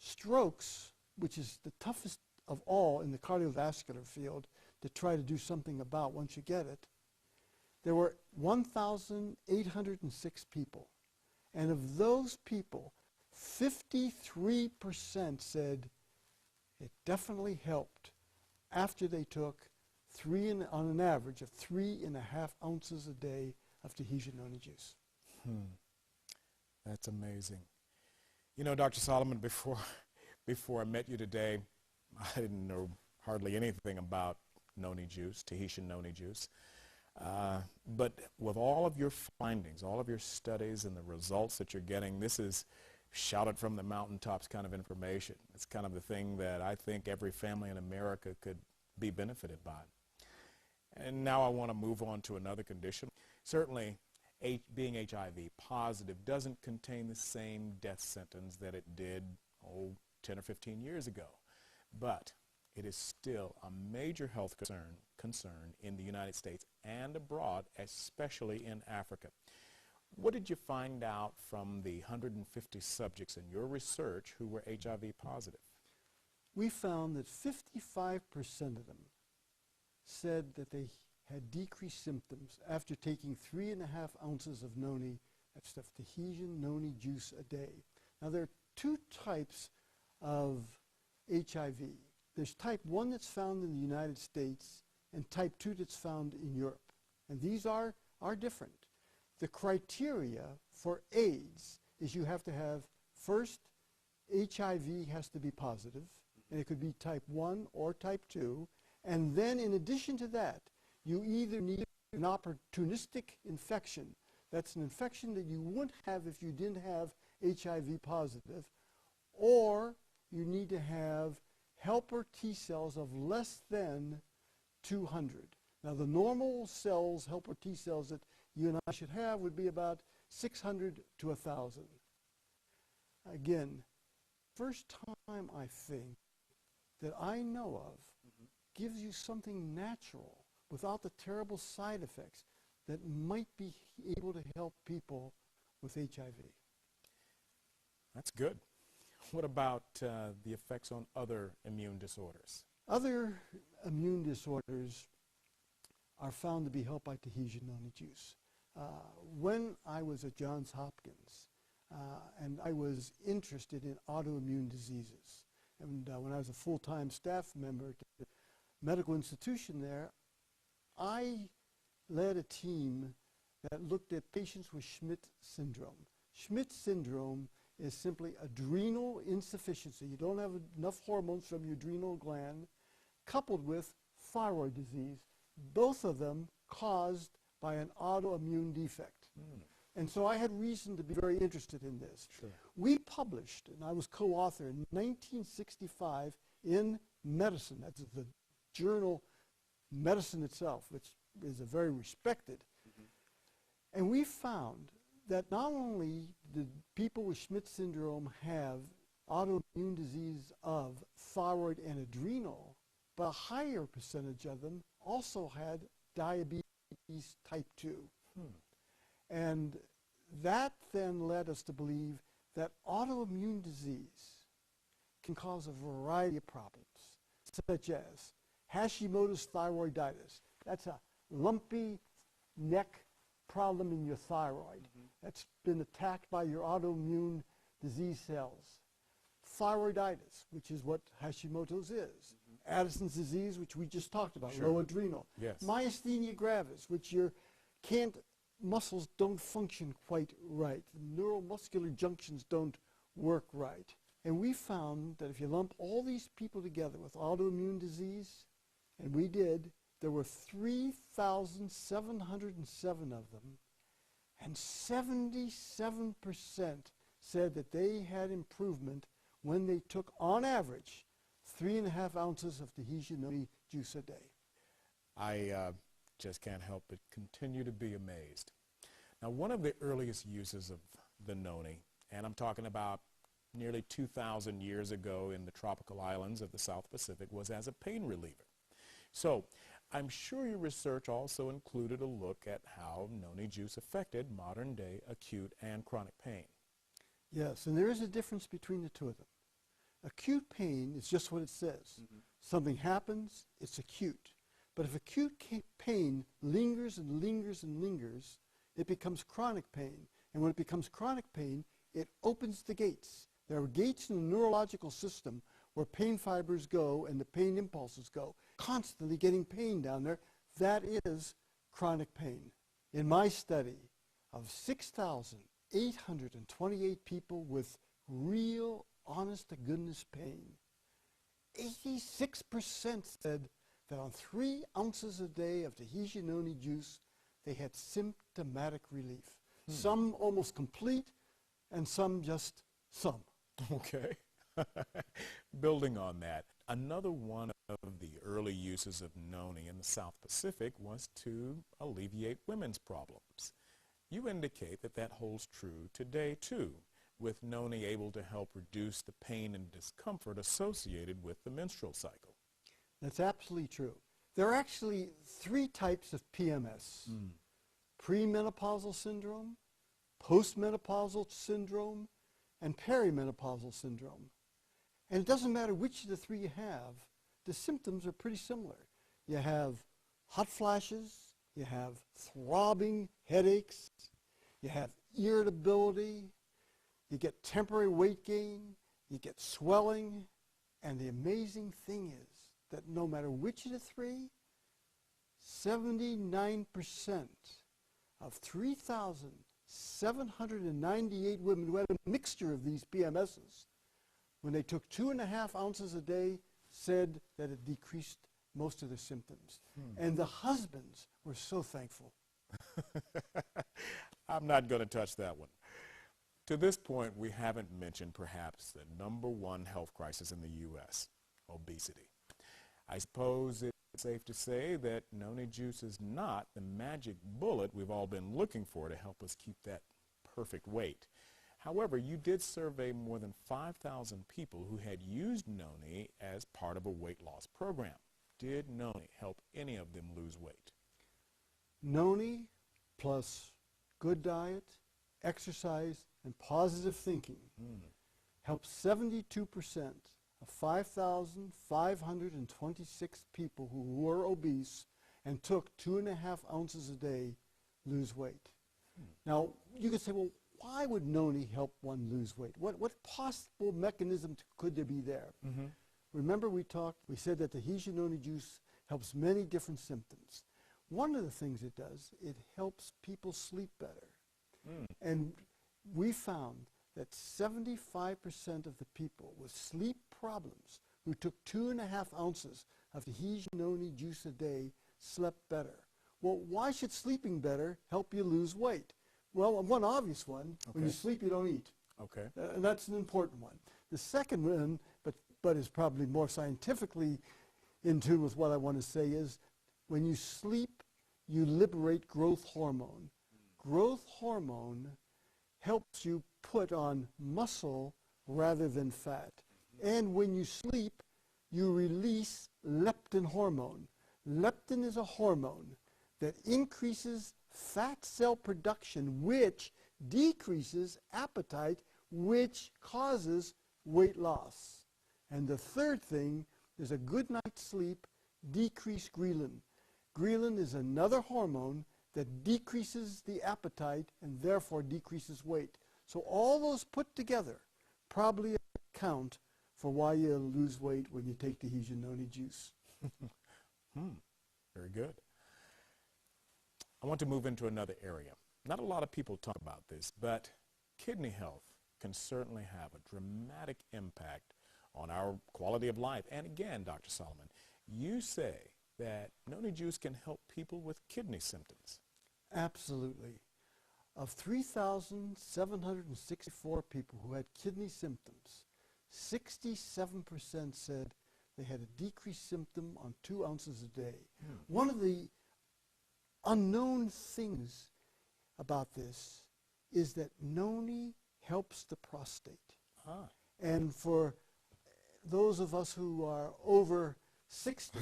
strokes, which is the toughest of all in the cardiovascular field to try to do something about once you get it, there were 1,806 people. And of those people, 53% said it definitely helped after they took on an average of 3.5 ounces a day of Tahitian Noni juice. That's amazing. You know, Dr. Solomon, before I met you today, I didn't know hardly anything about Noni juice, Tahitian Noni juice. But with all of your findings, all of your studies and the results that you're getting, this is shouted from the mountaintops kind of information. It's kind of the thing that I think every family in America could be benefited by. And now I want to move on to another condition. Certainly, being HIV positive doesn't contain the same death sentence that it did, 10 or 15 years ago. But it is still a major health concern in the United States and abroad, especially in Africa. What did you find out from the 150 subjects in your research who were HIV positive? We found that 55% of them said that they had decreased symptoms after taking 3.5 ounces of noni, that's the Tahitian Noni juice a day. Now there are two types of HIV. There's type 1 that's found in the United States and type 2 that's found in Europe. And these are different. The criteria for AIDS is you have to have, first, HIV has to be positive, and it could be type 1 or type 2. And then in addition to that, you either need an opportunistic infection. That's an infection that you wouldn't have if you didn't have HIV positive, or you need to have helper T cells of less than 200. Now the normal cells, helper T cells that you and I should have would be about 600 to 1,000. Again, first time I think that I know of gives you something natural without the terrible side effects that might be able to help people with HIV. That's good. What about the effects on other immune disorders? Other immune disorders are found to be helped by Tahitian Noni juice. When I was at Johns Hopkins and I was interested in autoimmune diseases, and when I was a full-time staff member at the medical institution there, I led a team that looked at patients with Schmidt syndrome. Schmidt syndrome is simply adrenal insufficiency. You don't have enough hormones from your adrenal gland, coupled with thyroid disease, both of them caused by an autoimmune defect. And so I had reason to be very interested in this. Sure. We published, and I was co-author in 1965 in Medicine, that's the journal Medicine itself, which is a very respected. And we found that not only did people with Schmidt syndrome have autoimmune disease of thyroid and adrenal, but a higher percentage of them also had diabetes type 2. And that then led us to believe that autoimmune disease can cause a variety of problems, such as Hashimoto's thyroiditis. That's a lumpy neck problem in your thyroid that's been attacked by your autoimmune disease cells. Thyroiditis, which is what Hashimoto's is. Addison's disease, which we just talked about, Sure. low adrenal. Yes. Myasthenia gravis, which your muscles don't function quite right. The neuromuscular junctions don't work right. And we found that if you lump all these people together with autoimmune disease, and we did, there were 3,707 of them, and 77% said that they had improvement when they took, on average, 3.5 ounces of Tahitian Noni juice a day. I just can't help but continue to be amazed. Now, one of the earliest uses of the noni, and I'm talking about nearly 2,000 years ago in the tropical islands of the South Pacific, was as a pain reliever. So I'm sure your research also included a look at how noni juice affected modern-day acute and chronic pain. Yes, and there is a difference between the two of them. Acute pain is just what it says. Something happens, it's acute. But if acute pain lingers and lingers and lingers, it becomes chronic pain. And when it becomes chronic pain, it opens the gates. There are gates in the neurological system where pain fibers go and the pain impulses go, constantly getting pain down there. That is chronic pain. In my study of 6,828 people with real, honest-to-goodness pain, 86% said that on 3 ounces a day of Tahitian Noni juice, they had symptomatic relief. Some almost complete, and some just some. Okay. Building on that, another one of the early uses of noni in the South Pacific was to alleviate women's problems. You indicate that that holds true today, too, with noni able to help reduce the pain and discomfort associated with the menstrual cycle. That's absolutely true. There are actually 3 types of PMS. Premenopausal syndrome, postmenopausal syndrome, and perimenopausal syndrome. And it doesn't matter which of the 3 you have, the symptoms are pretty similar. You have hot flashes, you have throbbing headaches, you have irritability, you get temporary weight gain, you get swelling, and the amazing thing is that no matter which of the 3, 79% of 3,798 women who had a mixture of these PMSs, when they took 2.5 ounces a day, said that it decreased most of their symptoms. And the husbands were so thankful. I'm not going to touch that one. To this point, we haven't mentioned perhaps the #1 health crisis in the U.S., obesity. I suppose it's safe to say that noni juice is not the magic bullet we've all been looking for to help us keep that perfect weight. However, you did survey more than 5,000 people who had used noni as part of a weight loss program. Did noni help any of them lose weight? Noni plus good diet, exercise, and positive thinking helped 72% of 5,526 people who were obese and took 2.5 ounces a day lose weight. Now, you could say, well, why would noni help one lose weight? What possible mechanism could there be there? Remember we said that the Tahitian Noni juice helps many different symptoms. One of the things it does, it helps people sleep better. And we found that 75% of the people with sleep problems who took 2.5 ounces of Tahitian Noni juice a day slept better. Well, why should sleeping better help you lose weight? Well, one obvious one, when you sleep, you don't eat. Okay. And that's an important one. The second one, but is probably more scientifically in tune with what I want to say, is when you sleep, you liberate growth hormone. Growth hormone helps you put on muscle rather than fat. And when you sleep, you release leptin hormone. Leptin is a hormone that increases fat cell production, which decreases appetite, which causes weight loss. And the third thing is a good night's sleep, decrease ghrelin. Ghrelin is another hormone that decreases the appetite and therefore decreases weight. So all those put together probably account for why you lose weight when you take Tahitian Noni juice. Very good. I want to move into another area. Not a lot of people talk about this, but kidney health can certainly have a dramatic impact on our quality of life. And again, Dr. Solomon, you say that noni juice can help people with kidney symptoms. Absolutely. Of 3,764 people who had kidney symptoms, 67% said they had a decreased symptom on 2 ounces a day. One of the unknown things about this is that noni helps the prostate. And for those of us who are over 60,